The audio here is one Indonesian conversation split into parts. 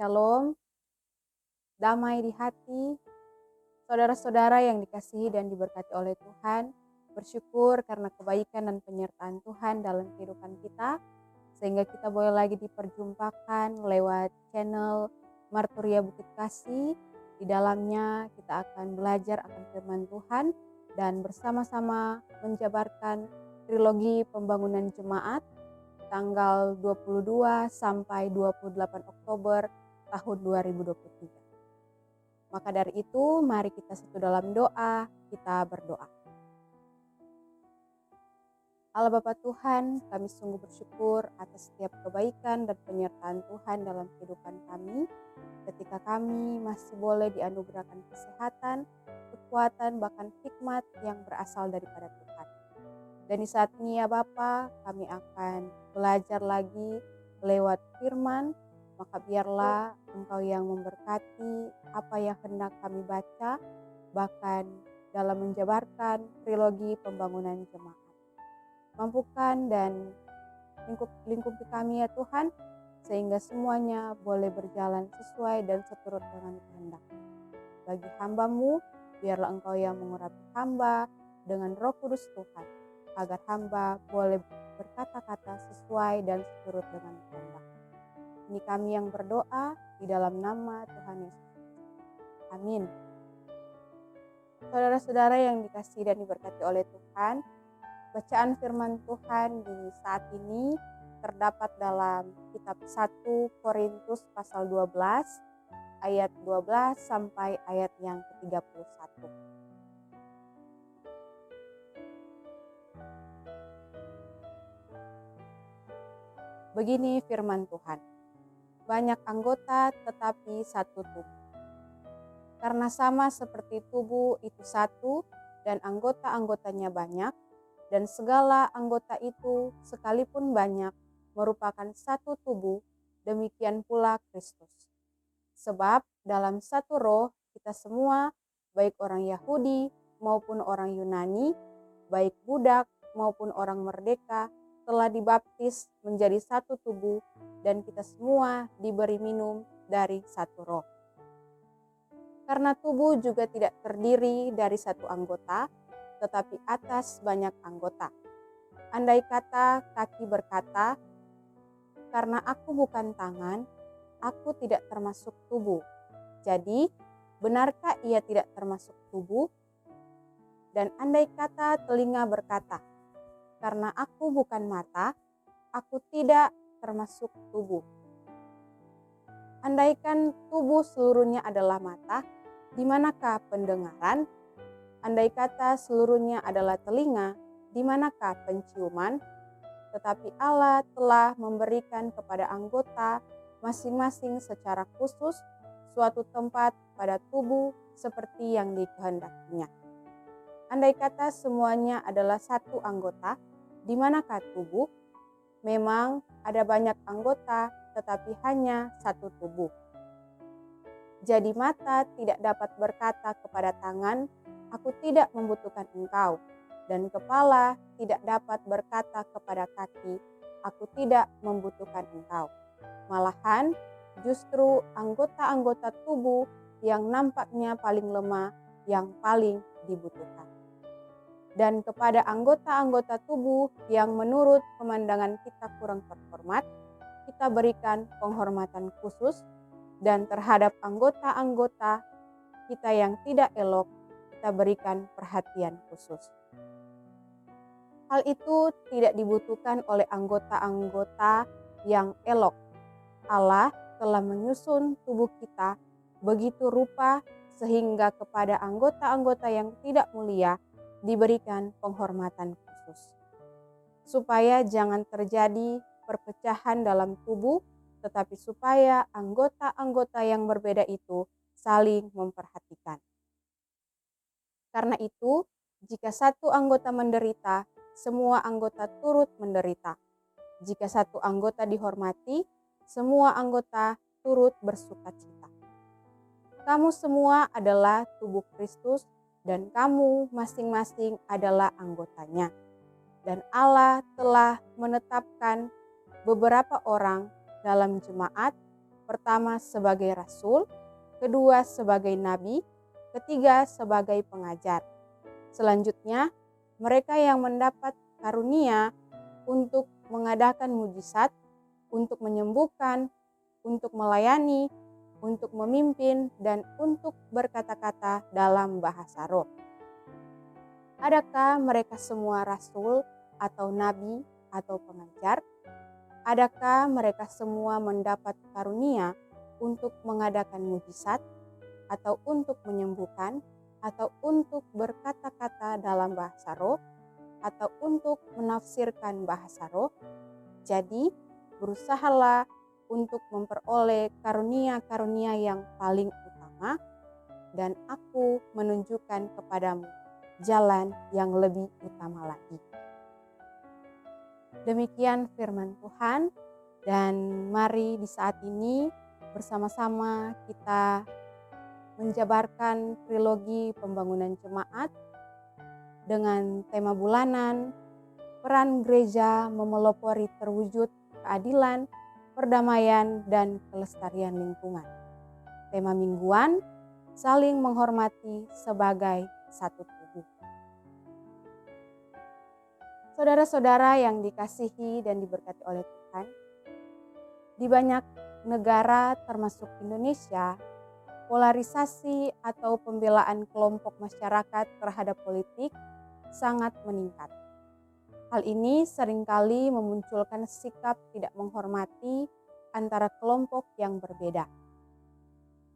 Shalom, damai di hati, saudara-saudara yang dikasihi dan diberkati oleh Tuhan, bersyukur karena kebaikan dan penyertaan Tuhan dalam kehidupan kita, sehingga kita boleh lagi diperjumpakan lewat channel Marturia Bukit Kasih. Di dalamnya kita akan belajar akan firman Tuhan dan bersama-sama menjabarkan trilogi pembangunan jemaat tanggal 22 sampai 28 Oktober tahun 2023. Maka dari itu, mari kita satu dalam doa, kita berdoa. Allah Bapa Tuhan, kami sungguh bersyukur atas setiap kebaikan dan penyertaan Tuhan dalam kehidupan kami, ketika kami masih boleh dianugerahkan kesehatan, kekuatan, bahkan hikmat yang berasal daripada Tuhan. Dan di saat ini ya Bapa, kami akan belajar lagi lewat firman, maka biarlah Engkau yang memberkati apa yang hendak kami baca, bahkan dalam menjabarkan trilogi pembangunan jemaat. Mampukan dan lingkupi kami ya Tuhan, sehingga semuanya boleh berjalan sesuai dan seturut dengan kehendak. Bagi hamba-Mu, biarlah Engkau yang mengurapi hamba dengan Roh Kudus Tuhan, agar hamba boleh berkata-kata sesuai dan seturut dengan kehendak. Ini kami yang berdoa di dalam nama Tuhan Yesus. Amin. Saudara-saudara yang dikasihi dan diberkati oleh Tuhan, bacaan firman Tuhan di saat ini terdapat dalam kitab 1 Korintus pasal 12 ayat 12 sampai ayat yang ke-31. Begini firman Tuhan, banyak anggota tetapi satu tubuh. Karena sama seperti tubuh itu satu dan anggota-anggotanya banyak, dan segala anggota itu sekalipun banyak merupakan satu tubuh, demikian pula Kristus. Sebab dalam satu roh kita semua, baik orang Yahudi maupun orang Yunani, baik budak maupun orang merdeka, telah dibaptis menjadi satu tubuh, dan kita semua diberi minum dari satu roh. Karena tubuh juga tidak terdiri dari satu anggota, tetapi atas banyak anggota. Andai kata kaki berkata, karena aku bukan tangan, aku tidak termasuk tubuh. Jadi, benarkah ia tidak termasuk tubuh? Dan andai kata telinga berkata, karena aku bukan mata, aku tidak termasuk tubuh. Andaikan tubuh seluruhnya adalah mata, di manakah pendengaran? Andai kata seluruhnya adalah telinga, di manakah penciuman? Tetapi Allah telah memberikan kepada anggota masing-masing secara khusus suatu tempat pada tubuh seperti yang dikehendakinya. Andai kata semuanya adalah satu anggota, di manakah tubuh? Memang ada banyak anggota, tetapi hanya satu tubuh. Jadi mata tidak dapat berkata kepada tangan, aku tidak membutuhkan engkau. Dan kepala tidak dapat berkata kepada kaki, aku tidak membutuhkan engkau. Malahan, justru anggota-anggota tubuh yang nampaknya paling lemah, yang paling dibutuhkan. Dan kepada anggota-anggota tubuh yang menurut pemandangan kita kurang terhormat, kita berikan penghormatan khusus, dan terhadap anggota-anggota kita yang tidak elok, kita berikan perhatian khusus. Hal itu tidak dibutuhkan oleh anggota-anggota yang elok. Allah telah menyusun tubuh kita begitu rupa sehingga kepada anggota-anggota yang tidak mulia diberikan penghormatan khusus. Supaya jangan terjadi perpecahan dalam tubuh, tetapi supaya anggota-anggota yang berbeda itu saling memperhatikan. Karena itu, jika satu anggota menderita, semua anggota turut menderita. Jika satu anggota dihormati, semua anggota turut bersukacita. Kamu semua adalah tubuh Kristus, dan kamu masing-masing adalah anggotanya. Dan Allah telah menetapkan beberapa orang dalam jemaat, Pertama sebagai rasul, kedua sebagai nabi, ketiga sebagai pengajar. Selanjutnya, mereka yang mendapat karunia untuk mengadakan mujizat, untuk menyembuhkan, untuk melayani, untuk memimpin, dan untuk berkata-kata dalam bahasa roh. Adakah mereka semua rasul atau nabi atau pengajar? Adakah mereka semua mendapat karunia untuk mengadakan mujizat, atau untuk menyembuhkan, atau untuk berkata-kata dalam bahasa roh, atau untuk menafsirkan bahasa roh? Jadi, berusahalah untuk memperoleh karunia-karunia yang paling utama, dan aku menunjukkan kepadamu jalan yang lebih utama lagi. Demikian firman Tuhan, dan mari di saat ini bersama-sama kita menjabarkan trilogi pembangunan jemaat dengan tema bulanan, peran gereja memelopori terwujud keadilan, perdamaian, dan kelestarian lingkungan. Tema mingguan, saling menghormati sebagai satu tubuh. Saudara-saudara yang dikasihi dan diberkati oleh Tuhan, di banyak negara termasuk Indonesia, polarisasi atau pembelaan kelompok masyarakat terhadap politik sangat meningkat. Hal ini seringkali memunculkan sikap tidak menghormati antara kelompok yang berbeda.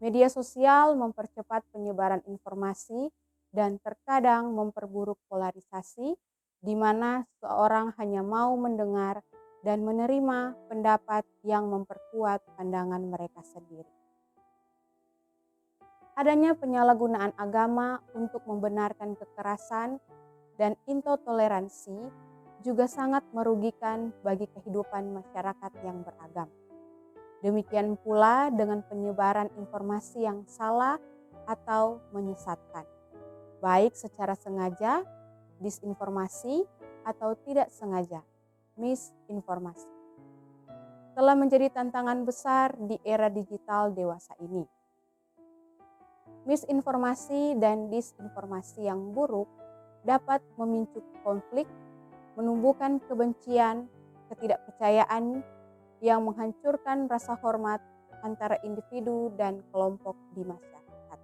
Media sosial mempercepat penyebaran informasi dan terkadang memperburuk polarisasi, di mana seorang hanya mau mendengar dan menerima pendapat yang memperkuat pandangan mereka sendiri. Adanya penyalahgunaan agama untuk membenarkan kekerasan dan intoleransi juga sangat merugikan bagi kehidupan masyarakat yang beragam. Demikian pula dengan penyebaran informasi yang salah atau menyesatkan, baik secara sengaja, disinformasi, atau tidak sengaja, misinformasi. Telah menjadi tantangan besar di era digital dewasa ini. Misinformasi dan disinformasi yang buruk dapat memicu konflik, menumbuhkan kebencian, ketidakpercayaan yang menghancurkan rasa hormat antara individu dan kelompok di masyarakat.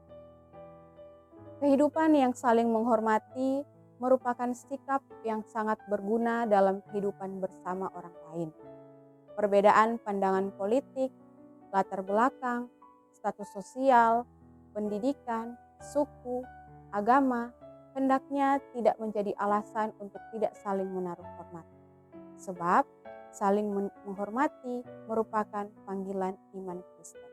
Kehidupan yang saling menghormati merupakan sikap yang sangat berguna dalam kehidupan bersama orang lain. Perbedaan pandangan politik, latar belakang, status sosial, pendidikan, suku, agama, hendaknya tidak menjadi alasan untuk tidak saling menaruh hormat. Sebab saling menghormati merupakan panggilan iman Kristen.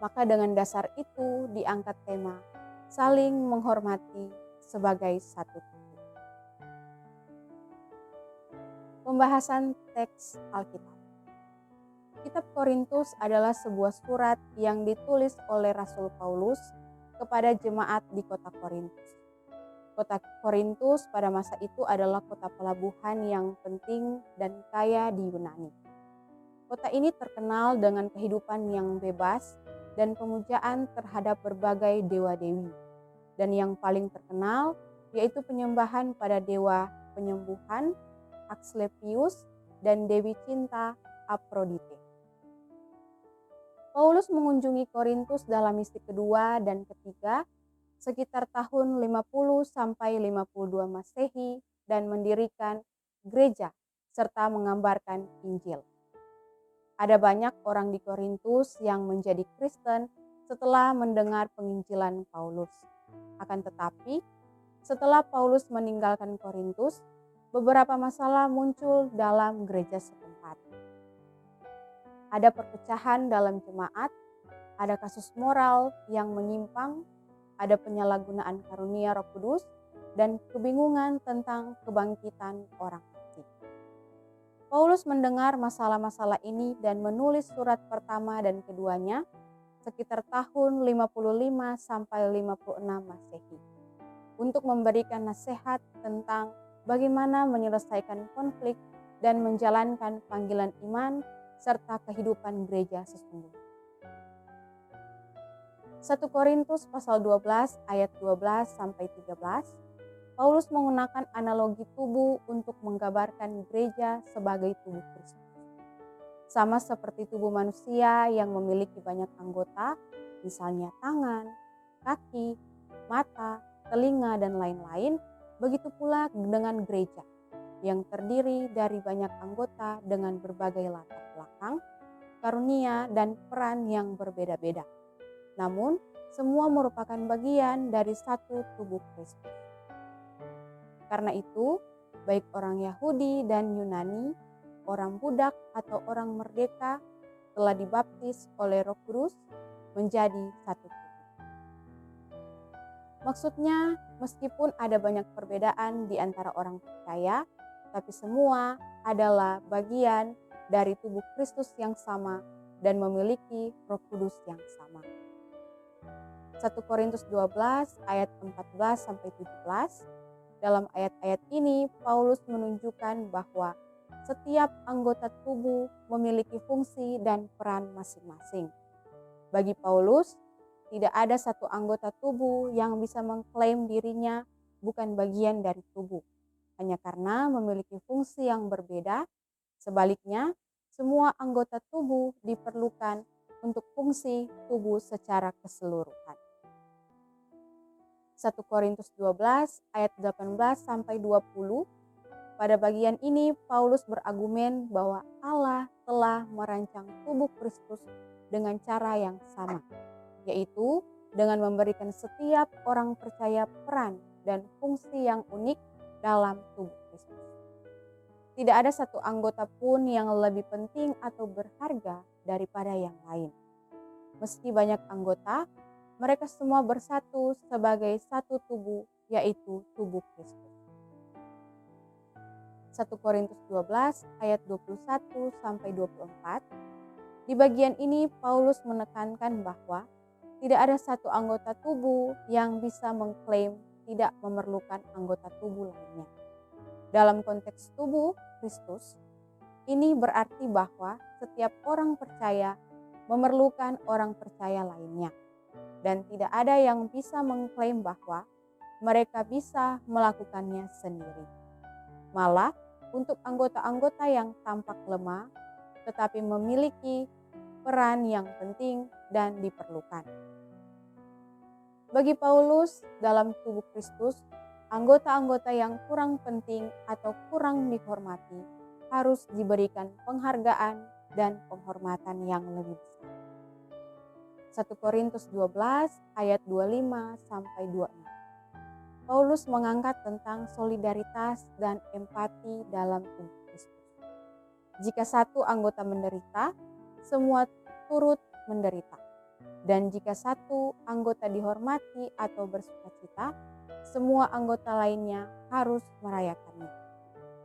Maka dengan dasar itu diangkat tema saling menghormati sebagai satu tubuh. Pembahasan teks Alkitab. Kitab Korintus adalah sebuah surat yang ditulis oleh Rasul Paulus kepada jemaat di kota Korintus. Kota Korintus pada masa itu adalah kota pelabuhan yang penting dan kaya di Yunani. Kota ini terkenal dengan kehidupan yang bebas dan pemujaan terhadap berbagai dewa-dewi. Dan yang paling terkenal yaitu penyembahan pada dewa penyembuhan Asklepius dan dewi cinta Aphrodite. Paulus mengunjungi Korintus dalam misi kedua dan ketiga sekitar tahun 50 sampai 52 Masehi dan mendirikan gereja serta mengabarkan Injil. Ada banyak orang di Korintus yang menjadi Kristen setelah mendengar penginjilan Paulus. Akan tetapi, setelah Paulus meninggalkan Korintus, beberapa masalah muncul dalam gereja setempat. Ada perpecahan dalam jemaat, ada kasus moral yang menyimpang, ada penyalahgunaan karunia Roh Kudus, dan kebingungan tentang kebangkitan orang mati. Paulus mendengar masalah-masalah ini dan menulis surat pertama dan keduanya sekitar tahun 55 sampai 56 Masehi untuk memberikan nasihat tentang bagaimana menyelesaikan konflik dan menjalankan panggilan iman serta kehidupan gereja sesungguhnya. 1 Korintus pasal 12 ayat 12 sampai 13, Paulus menggunakan analogi tubuh untuk menggambarkan gereja sebagai tubuh Kristus. Sama seperti tubuh manusia yang memiliki banyak anggota, misalnya tangan, kaki, mata, telinga, dan lain-lain, begitu pula dengan gereja yang terdiri dari banyak anggota dengan berbagai latar belakang, karunia, dan peran yang berbeda-beda. Namun, semua merupakan bagian dari satu tubuh Kristus. Karena itu, baik orang Yahudi dan Yunani, orang budak atau orang merdeka telah dibaptis oleh Roh Kudus menjadi satu tubuh. Maksudnya, meskipun ada banyak perbedaan di antara orang percaya, tapi semua adalah bagian dari tubuh Kristus yang sama dan memiliki Roh Kudus yang sama. 1 Korintus 12 ayat 14 sampai 17. Dalam ayat-ayat ini Paulus menunjukkan bahwa setiap anggota tubuh memiliki fungsi dan peran masing-masing. Bagi Paulus, tidak ada satu anggota tubuh yang bisa mengklaim dirinya bukan bagian dari tubuh, hanya karena memiliki fungsi yang berbeda. Sebaliknya, semua anggota tubuh diperlukan untuk fungsi tubuh secara keseluruhan. 1 Korintus 12 ayat 18 sampai 20. Pada bagian ini Paulus berargumen bahwa Allah telah merancang tubuh Kristus dengan cara yang sama, yaitu dengan memberikan setiap orang percaya peran dan fungsi yang unik dalam tubuh Kristus. Tidak ada satu anggota pun yang lebih penting atau berharga daripada yang lain. Meski banyak anggota, mereka semua bersatu sebagai satu tubuh, yaitu tubuh Kristus. 1 Korintus 12 ayat 21 sampai 24. Di bagian ini Paulus menekankan bahwa tidak ada satu anggota tubuh yang bisa mengklaim tidak memerlukan anggota tubuh lainnya. Dalam konteks tubuh Kristus, ini berarti bahwa setiap orang percaya memerlukan orang percaya lainnya. Dan tidak ada yang bisa mengklaim bahwa mereka bisa melakukannya sendiri. Malah, untuk anggota-anggota yang tampak lemah, tetapi memiliki peran yang penting dan diperlukan. Bagi Paulus, dalam tubuh Kristus, anggota-anggota yang kurang penting atau kurang dihormati harus diberikan penghargaan dan penghormatan yang lebih besar. 1 Korintus 12 ayat 25 sampai 26. Paulus mengangkat tentang solidaritas dan empati dalam tubuh Kristus. Jika satu anggota menderita, semua turut menderita. Dan jika satu anggota dihormati atau bersukacita, semua anggota lainnya harus merayakannya.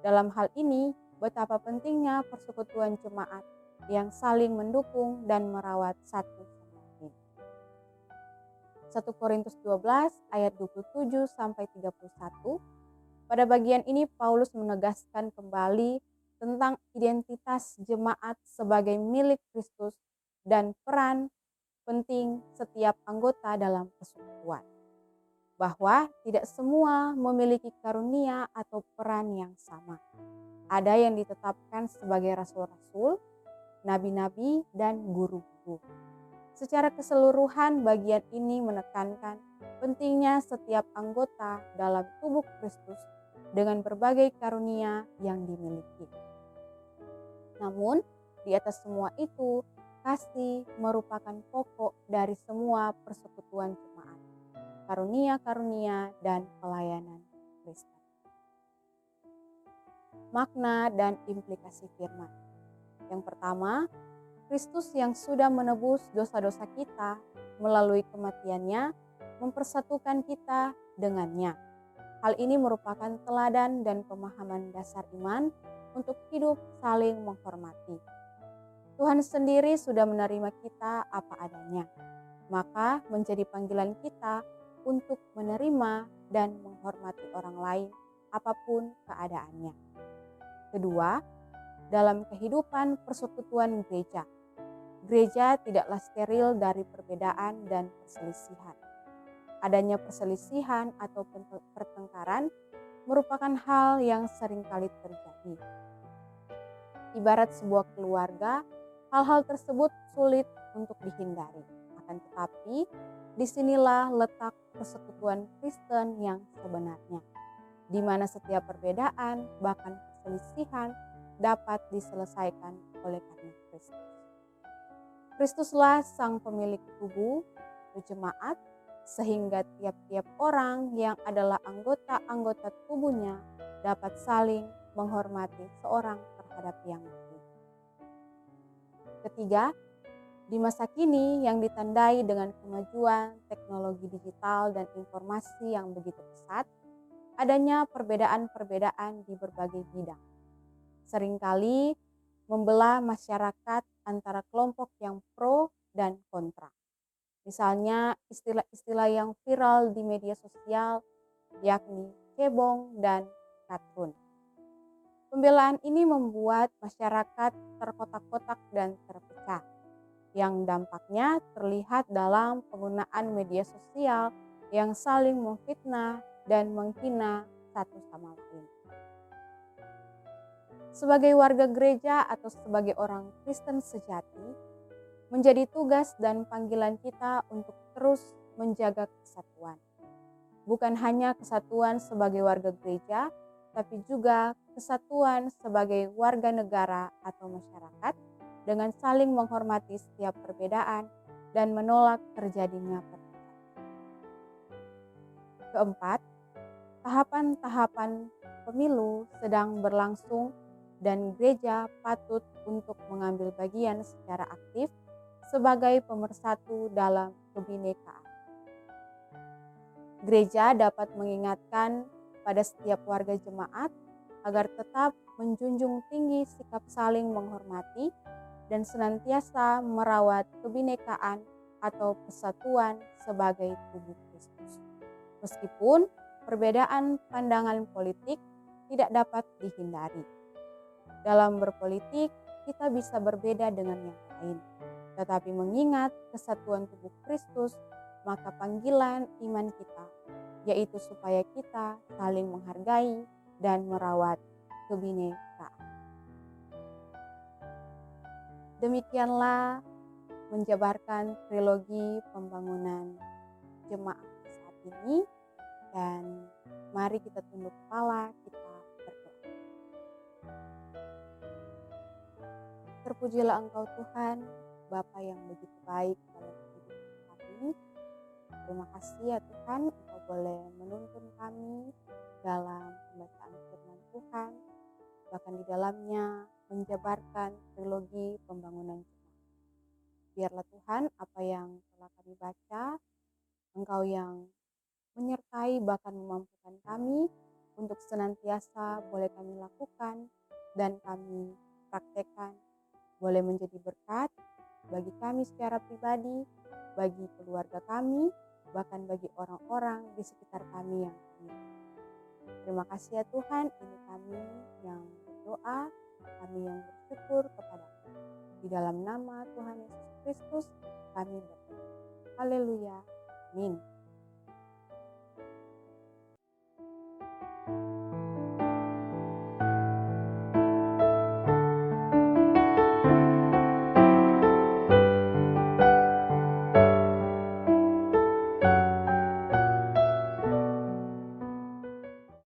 Dalam hal ini, betapa pentingnya persekutuan jemaat yang saling mendukung dan merawat satu 1 Korintus 12 ayat 27 sampai 31. Pada bagian ini Paulus menegaskan kembali tentang identitas jemaat sebagai milik Kristus dan peran penting setiap anggota dalam persekutuan. Bahwa tidak semua memiliki karunia atau peran yang sama. Ada yang ditetapkan sebagai rasul-rasul, nabi-nabi, dan guru-guru. Secara keseluruhan, bagian ini menekankan pentingnya setiap anggota dalam tubuh Kristus dengan berbagai karunia yang dimiliki. Namun, di atas semua itu, kasih merupakan pokok dari semua persekutuan jemaat, karunia-karunia dan pelayanan Kristen. Makna dan implikasi firman. Yang pertama, Kristus yang sudah menebus dosa-dosa kita melalui kematiannya mempersatukan kita dengannya. Hal ini merupakan teladan dan pemahaman dasar iman untuk hidup saling menghormati. Tuhan sendiri sudah menerima kita apa adanya, maka menjadi panggilan kita untuk menerima dan menghormati orang lain apapun keadaannya. Kedua, dalam kehidupan persekutuan gereja. Gereja tidaklah steril dari perbedaan dan perselisihan. Adanya perselisihan atau pertengkaran merupakan hal yang seringkali terjadi. Ibarat sebuah keluarga, hal-hal tersebut sulit untuk dihindari. Akan tetapi, disinilah letak persekutuan Kristen yang sebenarnya, di mana setiap perbedaan, bahkan perselisihan, dapat diselesaikan oleh karena Kristus. Kristuslah sang pemilik tubuh, jemaat, sehingga tiap-tiap orang yang adalah anggota-anggota tubuhnya dapat saling menghormati seorang terhadap yang lain. Ketiga, di masa kini yang ditandai dengan kemajuan teknologi digital dan informasi yang begitu pesat, adanya perbedaan-perbedaan di berbagai bidang. Seringkali membelah masyarakat antara kelompok yang pro dan kontra. Misalnya istilah-istilah yang viral di media sosial, yakni cebong dan katrun. Pembelaan ini membuat masyarakat terkotak-kotak dan terpecah, yang dampaknya terlihat dalam penggunaan media sosial yang saling memfitnah dan menghina satu sama lain. Sebagai warga gereja atau sebagai orang Kristen sejati, menjadi tugas dan panggilan kita untuk terus menjaga kesatuan. Bukan hanya kesatuan sebagai warga gereja, tapi juga kesatuan sebagai warga negara atau masyarakat dengan saling menghormati setiap perbedaan dan menolak terjadinya perpecahan. Keempat, tahapan-tahapan pemilu sedang berlangsung dan gereja patut untuk mengambil bagian secara aktif sebagai pemersatu dalam kebinekaan. Gereja dapat mengingatkan pada setiap warga jemaat agar tetap menjunjung tinggi sikap saling menghormati dan senantiasa merawat kebinekaan atau persatuan sebagai tubuh Kristus. Meskipun perbedaan pandangan politik tidak dapat dihindari. Dalam berpolitik, kita bisa berbeda dengan yang lain. Tetapi mengingat kesatuan tubuh Kristus, maka panggilan iman kita, yaitu supaya kita saling menghargai dan merawat kebinekaan. Demikianlah menjabarkan trilogi pembangunan jemaat saat ini, dan mari kita tunduk kepala, kita berdoa. Terpujilah Engkau Tuhan, Bapa yang begitu baik dalam kehidupan kami. Terima kasih ya Tuhan, Engkau boleh menuntun kami dalam pembacaan firman Tuhan, bahkan di dalamnya menjabarkan trilogi pembangunan jemaat. Biarlah Tuhan, apa yang telah kami baca, Engkau yang menyertai bahkan memampukan kami untuk senantiasa boleh kami lakukan dan kami praktekkan, boleh menjadi berkat bagi kami secara pribadi, bagi keluarga kami, bahkan bagi orang-orang di sekitar kami yang kami. Terima kasih ya Tuhan, ini kami yang berdoa, kami yang bersyukur kepada-Mu. Di dalam nama Tuhan Yesus Kristus kami berdoa. Haleluya. Amin.